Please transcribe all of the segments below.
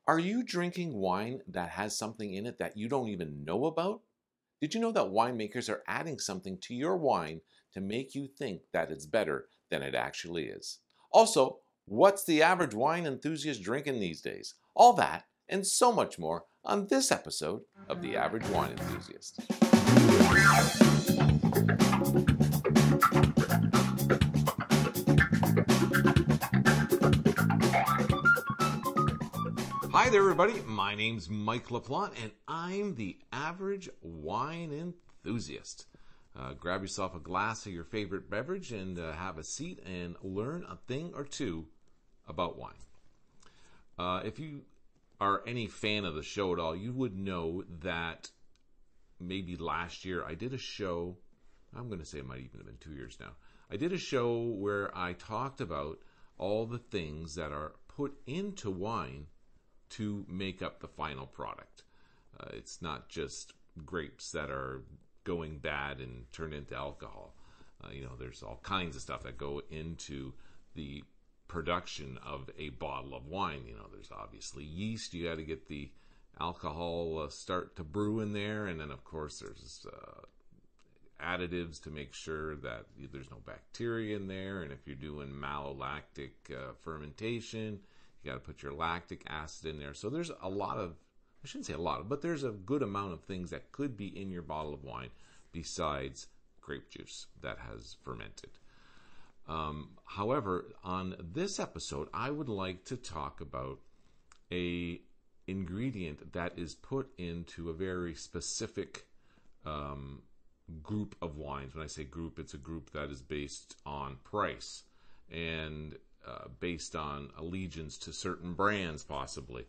Are you drinking wine that has something in it that you don't even know about? Did you know that winemakers are adding something to your wine to make you think that it's better than it actually is? Also, what's the average wine enthusiast drinking these days? All that and so much more on this episode of The Average Wine Enthusiast. Hi there, everybody. My name's Mike LaPlante, and I'm the Average Wine Enthusiast. Grab yourself a glass of your favorite beverage and have a seat and learn a thing or two about wine. If you are any fan of the show at all, you would know that maybe last year I did a show, I'm going to say it might even have been 2 years now. I did a show where I talked about all the things that are put into wine to make up the final product. It's not just grapes that are going bad and turn into alcohol. There's all kinds of stuff that go into the production of a bottle of wine. There's obviously yeast. You got to get the alcohol start to brew in there, and then of course there's additives to make sure that there's no bacteria in there. And if you're doing malolactic fermentation, you got to put your lactic acid in there. So there's a lot of, I shouldn't say a lot of, but there's a good amount of things that could be in your bottle of wine besides grape juice that has fermented. However, on this episode, I would like to talk about a ingredient that is put into a very specific group of wines. When I say group, it's a group that is based on price and based on allegiance to certain brands, possibly.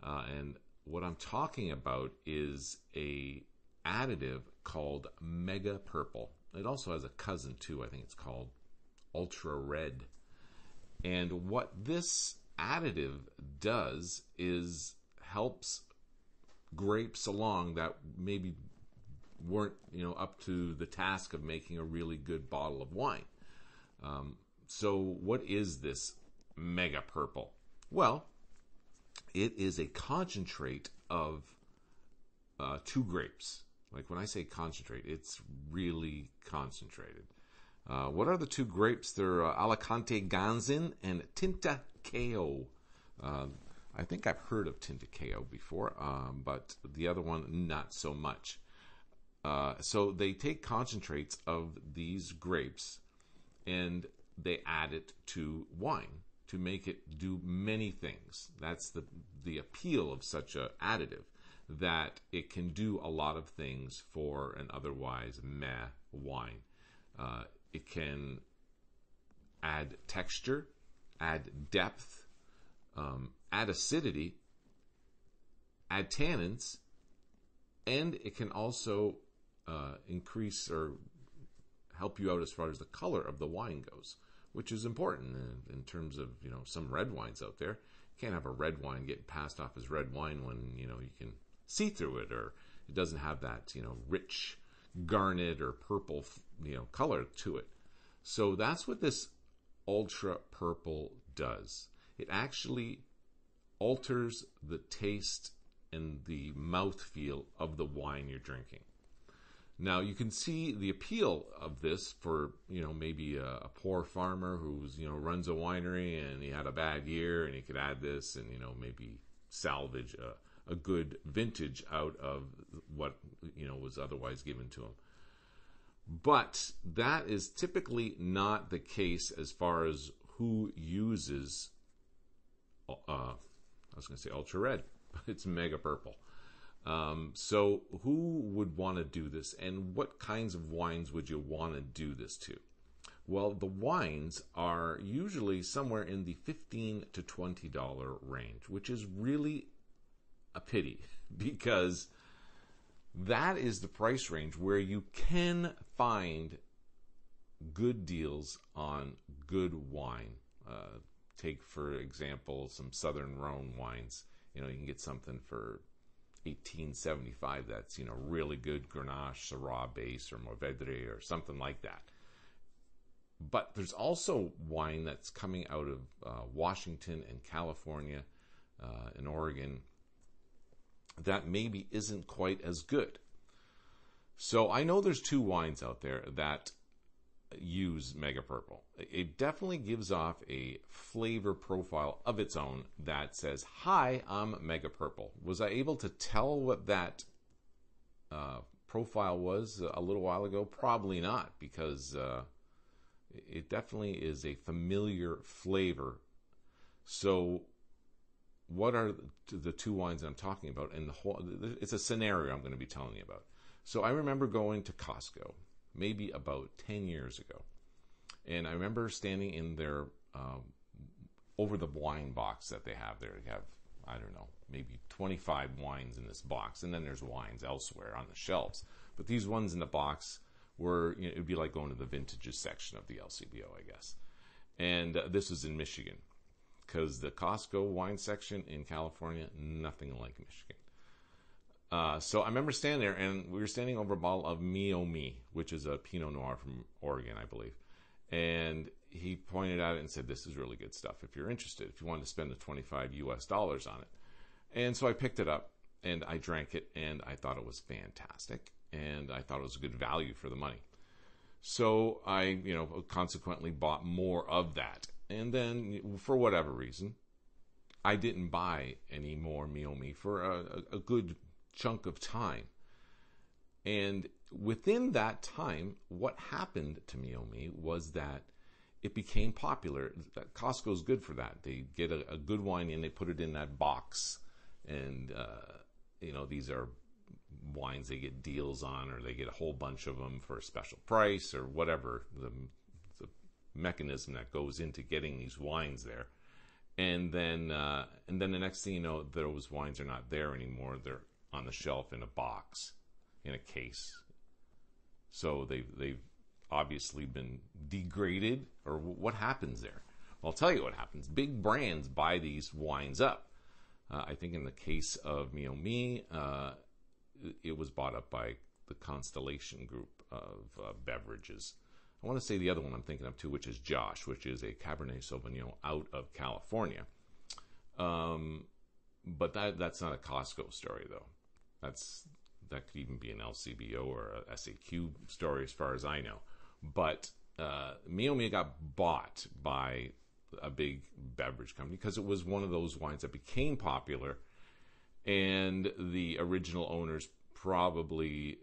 And what I'm talking about is a additive called MegaPurple. It also has a cousin too. I think it's called Ultra Red. And what this additive does is helps grapes along that maybe weren't up to the task of making a really good bottle of wine. So what is this MegaPurple? Well, it is a concentrate of 2 grapes. Like when I say concentrate, it's really concentrated. What are the 2 grapes? They're Alicante Ganzin and Tinta Ko. I think I've heard of Tinta Ko before, but the other one, not so much. So they take concentrates of these grapes and they add it to wine to make it do many things. That's the appeal of such an additive, that it can do a lot of things for an otherwise meh wine. It can add texture, add depth, add acidity, add tannins, and it can also increase or help you out as far as the color of the wine goes, which is important in terms of, some red wines out there. You can't have a red wine get passed off as red wine when, you can see through it, or it doesn't have that, rich garnet or purple, color to it. So that's what this Ultra Purple does. It actually alters the taste and the mouthfeel of the wine you're drinking. Now, you can see the appeal of this for, maybe a poor farmer who's, runs a winery and he had a bad year, and he could add this and, maybe salvage a good vintage out of what, was otherwise given to him. But that is typically not the case as far as who uses, I was going to say Ultra Red, but it's MegaPurple. So who would want to do this, and what kinds of wines would you want to do this to? Well, the wines are usually somewhere in the $15 to $20 range, which is really a pity, because that is the price range where you can find good deals on good wine. Take, for example, some Southern Rhone wines. You can get something for $18.75 that's, really good Grenache, Syrah base, or Mourvedre, or something like that. But there's also wine that's coming out of Washington and California in Oregon that maybe isn't quite as good. So I know there's 2 wines out there that use MegaPurple. It definitely gives off a flavor profile of its own that says, "Hi, I'm MegaPurple." Was I able to tell what that profile was a little while ago? Probably not, because it definitely is a familiar flavor. So what are the 2 wines I'm talking about? And it's a scenario I'm going to be telling you about. So I remember going to Costco maybe about 10 years ago. And I remember standing in their, over the wine box that they have there. They have, I don't know, maybe 25 wines in this box. And then there's wines elsewhere on the shelves. But these ones in the box were, it would be like going to the vintages section of the LCBO, I guess. And this was in Michigan. Because the Costco wine section in California, nothing like Michigan. So I remember standing there, and we were standing over a bottle of Me, which is a Pinot Noir from Oregon, I believe. And he pointed at it and said, "This is really good stuff if you're interested, if you wanted to spend the $25 on it." And so I picked it up, and I drank it, and I thought it was fantastic, and I thought it was a good value for the money. So I, consequently bought more of that. And then, for whatever reason, I didn't buy any more Me for a good chunk of time. And within that time, what happened to Me was that it became popular. Costco's good for that. They get a good wine in, they put it in that box. And, these are wines they get deals on, or they get a whole bunch of them for a special price, or whatever the mechanism that goes into getting these wines there. And then the next thing you know, those wines are not there anymore. They're on the shelf in a box, in a case. So they've obviously been degraded, or what happens there? Well, I'll tell you what happens. Big brands buy these wines up. I think in the case of Me, it was bought up by the Constellation Group of beverages. I want to say the other one I'm thinking of too, which is Josh, which is a Cabernet Sauvignon out of California. But that's not a Costco story, though. That could even be an LCBO or a SAQ story, as far as I know. But Me got bought by a big beverage company because it was one of those wines that became popular, and the original owners probably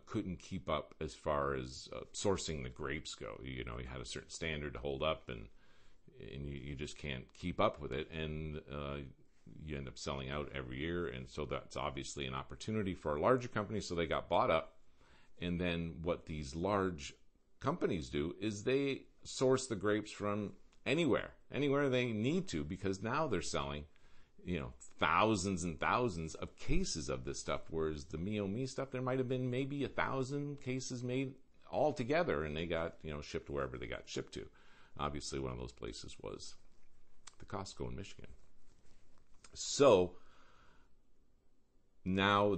couldn't keep up as far as sourcing the grapes go. You had a certain standard to hold up, and you just can't keep up with it, and you end up selling out every year. And so that's obviously an opportunity for a larger company, so they got bought up. And then what these large companies do is they source the grapes from anywhere they need to, because now they're selling thousands and thousands of cases of this stuff, whereas the Me stuff, there might have been maybe 1,000 cases made all together, and they got shipped wherever they got shipped to. Obviously, one of those places was the Costco in Michigan. So now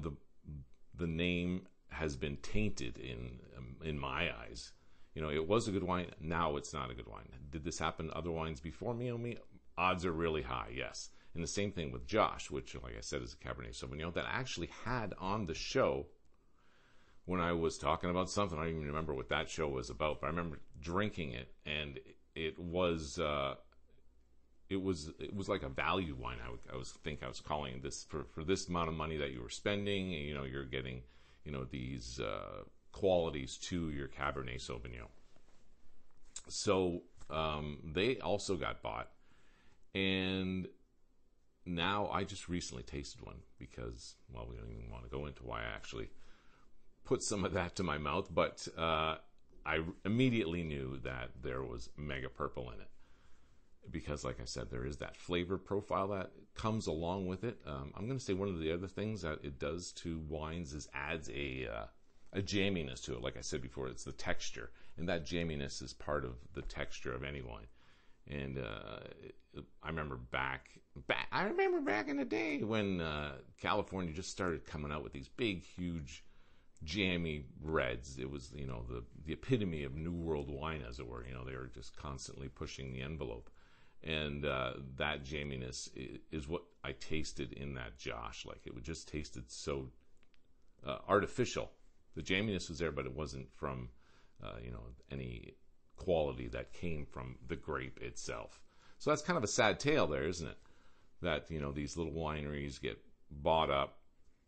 the name has been tainted in my eyes. It was a good wine. Now it's not a good wine. Did this happen to other wines before Me? Odds are really high, yes. And the same thing with Josh, which, like I said, is a Cabernet Sauvignon that I actually had on the show when I was talking about something. I don't even remember what that show was about, but I remember drinking it, and it was like a value wine. I was calling this for this amount of money that you were spending. You're getting these qualities to your Cabernet Sauvignon. So they also got bought, and now I just recently tasted one because, well, we don't even want to go into why I actually put some of that to my mouth, but I immediately knew that there was MegaPurple in it, because, like I said, there is that flavor profile that comes along with it. I'm going to say one of the other things that it does to wines is adds a jamminess to it. Like I said before, it's the texture, and that jamminess is part of the texture of any wine. And I remember back in the day when California just started coming out with these big, huge, jammy reds. It was, the epitome of New World wine, as it were. They were just constantly pushing the envelope. And that jamminess is what I tasted in that Josh. Like, it just tasted so artificial. The jamminess was there, but it wasn't from any quality that came from the grape itself. So that's kind of a sad tale there, isn't it? That, these little wineries get bought up,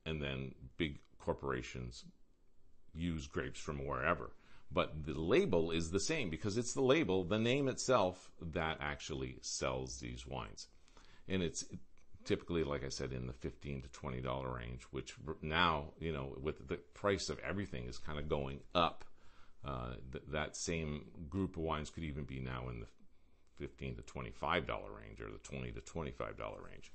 and then big corporations use grapes from wherever. But the label is the same, because it's the label, the name itself, that actually sells these wines. And it's typically, like I said, in the $15 to $20 range, which now, with the price of everything is kind of going up. That same group of wines could even be now in the $15 to $25 range, or the $20 to $25 range.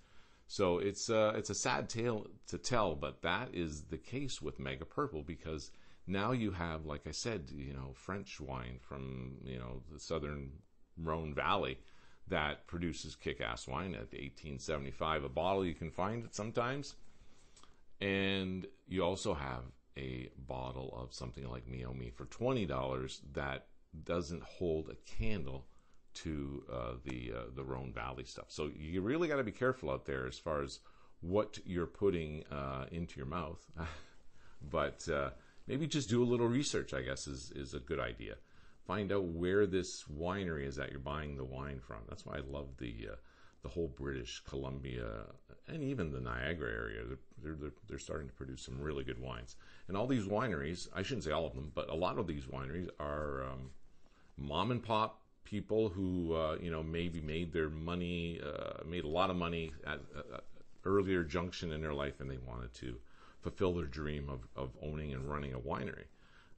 So it's a sad tale to tell, but that is the case with MegaPurple, because now you have, like I said, French wine from, the southern Rhone Valley that produces kick-ass wine at $18.75 a bottle. You can find it sometimes. And you also have a bottle of something like Meiomi for $20 that doesn't hold a candle to the Rhone Valley stuff. So you really got to be careful out there as far as what you're putting into your mouth. But maybe just do a little research, I guess, is a good idea. Find out where this winery is that you're buying the wine from. That's why I love the whole British Columbia and even the Niagara area. They're starting to produce some really good wines. And all these wineries, I shouldn't say all of them, but a lot of these wineries are mom and pop people who maybe made their money, made a lot of money at an earlier junction in their life, and they wanted to fulfill their dream of owning and running a winery.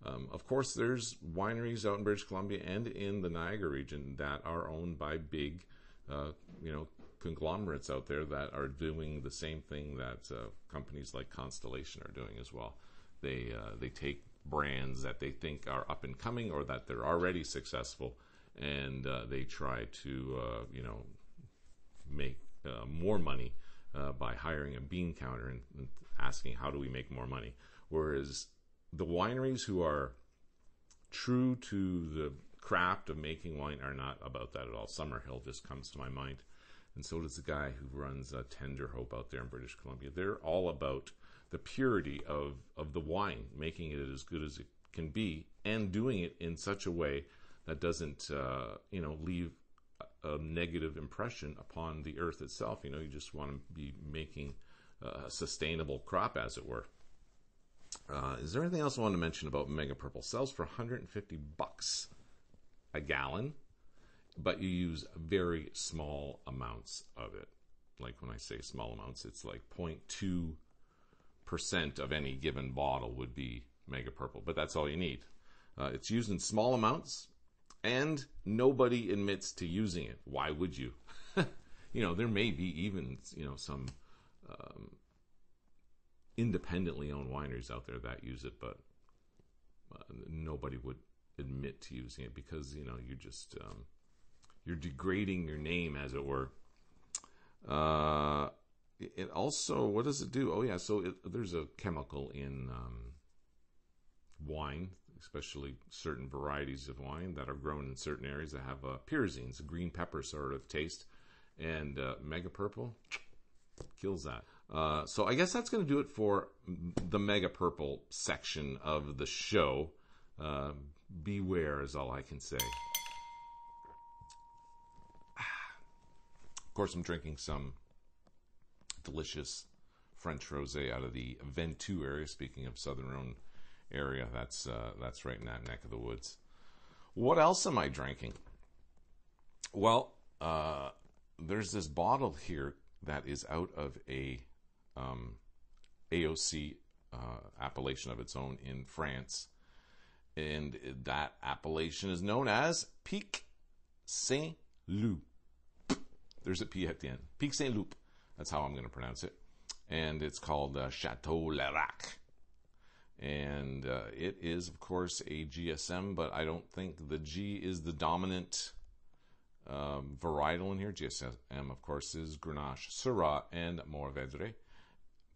Of course, there's wineries out in British Columbia and in the Niagara region that are owned by big, conglomerates out there that are doing the same thing that companies like Constellation are doing as well. They take brands that they think are up and coming, or that they're already successful, and they try to make more money by hiring a bean counter and asking, how do we make more money? Whereas the wineries who are true to the craft of making wine are not about that at all. Summerhill just comes to my mind. And so does the guy who runs Tender Hope out there in British Columbia. They're all about the purity of the wine, making it as good as it can be, and doing it in such a way that doesn't, leave a negative impression upon the earth itself. You just want to be making a sustainable crop, as it were. Is there anything else I want to mention about MegaPurple? Sells for $150 a gallon, but you use very small amounts of it. Like, when I say small amounts, it's like 0.2% of any given bottle would be MegaPurple, but that's all you need. It's used in small amounts, and nobody admits to using it. Why would you? There may be even, some independently owned wineries out there that use it, but nobody would admit to using it, because, you just, you're degrading your name, as it were. It also, what does it do? Oh yeah, so there's a chemical in wine, especially certain varieties of wine that are grown in certain areas that have pyrazines, a green pepper sort of taste, and MegaPurple kills that. So I guess that's going to do it for the MegaPurple section of the show. Beware is all I can say. Of course, I'm drinking some delicious French rosé out of the Ventoux area. Speaking of Southern Rhone area, that's right in that neck of the woods. What else am I drinking? Well, there's this bottle here that is out of a AOC appellation of its own in France, and that appellation is known as Pic Saint-Loup. There's a P at the end. Pic Saint-Loup. That's how I'm going to pronounce it. And it's called Chateau Larac. And it is, of course, a GSM, but I don't think the G is the dominant varietal in here. GSM, of course, is Grenache, Syrah, and Mourvedre.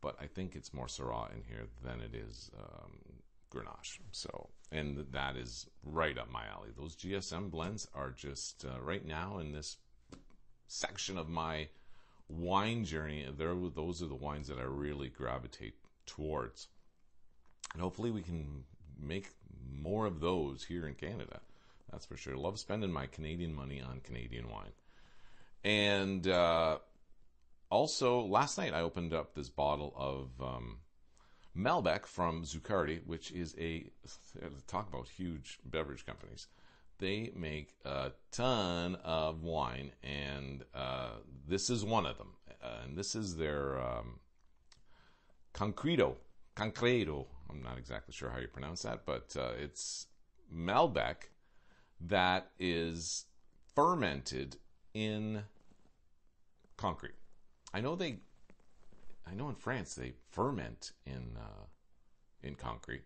But I think it's more Syrah in here than it is Grenache. So, and that is right up my alley. Those GSM blends are just, right now in this section of my wine journey, those are the wines that I really gravitate towards. And hopefully we can make more of those here in Canada. That's for sure. Love spending my Canadian money on Canadian wine. And also, last night I opened up this bottle of Malbec from Zuccardi, which is talk about huge beverage companies. They make a ton of wine, and this is one of them. And this is their Concreto. I'm not exactly sure how you pronounce that, but it's Malbec that is fermented in concrete. I know in France they ferment in concrete,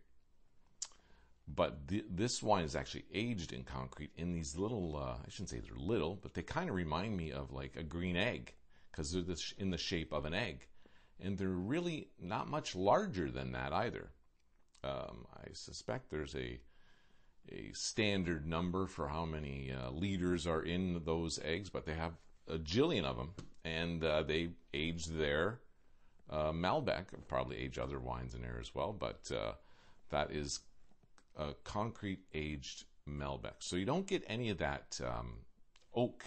but this wine is actually aged in concrete in these little, I shouldn't say they're little, but they kind of remind me of like a green egg, because they're in the shape of an egg. And they're really not much larger than that either. I suspect there's a standard number for how many liters are in those eggs, but they have a jillion of them, and they age their Malbec, probably age other wines in there as well, but that is a concrete aged Malbec. So you don't get any of that oak.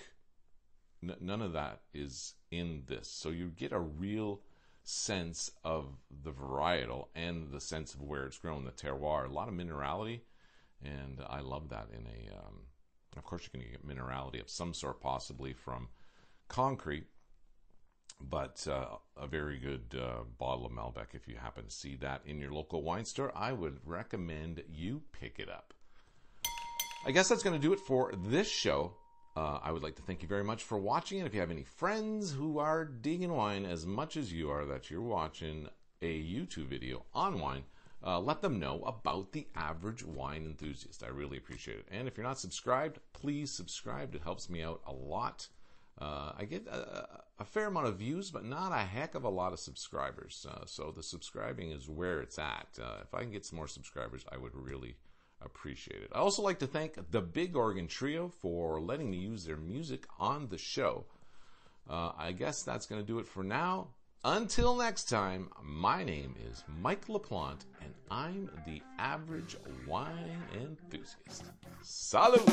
None of that is in this. So you get a real sense of the varietal and the sense of where it's grown, the terroir. A lot of minerality, and I love that in of course you're going to get minerality of some sort, possibly from concrete, but a very good bottle of Malbec. If you happen to see that in your local wine store, I would recommend you pick it up. I guess that's going to do it for this show. I would like to thank you very much for watching, and if you have any friends who are digging wine as much as you are, that you're watching a YouTube video on wine, let them know about the Average Wine Enthusiast. I really appreciate it. And if you're not subscribed, please subscribe. It helps me out a lot. I get a fair amount of views, but not a heck of a lot of subscribers. So the subscribing is where it's at. If I can get some more subscribers, I would really appreciate it. I also like to thank the Big Organ Trio for letting me use their music on the show. I guess that's going to do it for now. Until next time, my name is Mike LaPlante, and I'm the Average Wine Enthusiast. Salud!